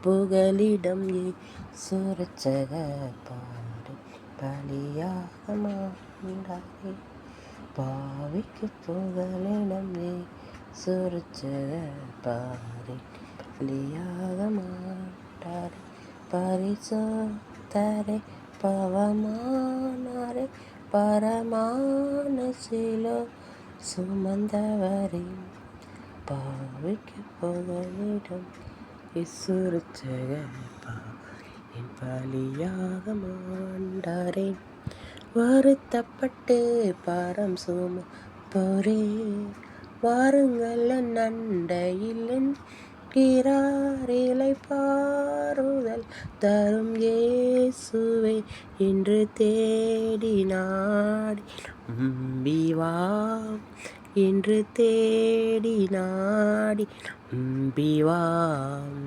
புகலிடம் சுரச்சக பாடு பலியாக மாண்டாரே. பாவிக்கு புகலிடம் சுரச்சக பாடு பலியாக மாண்டாரே. பரிசுத்தரே பவமானாரே பரமான சிலோ சுமந்தவரே. பாவிக்கு புகலிடம் சுரச்சக பாரின் பலியாக மாண்டாரே. வருத்தப்பட்டு பாரம் சுமப்போரே வாருங்கள் நண்டையில் என்கிறாரிலை பாருதல் தரும் இயேசுவை என்று தேடி நாடி நம்பிவாம். என்று தேடி நாடி நம்பிவாம்.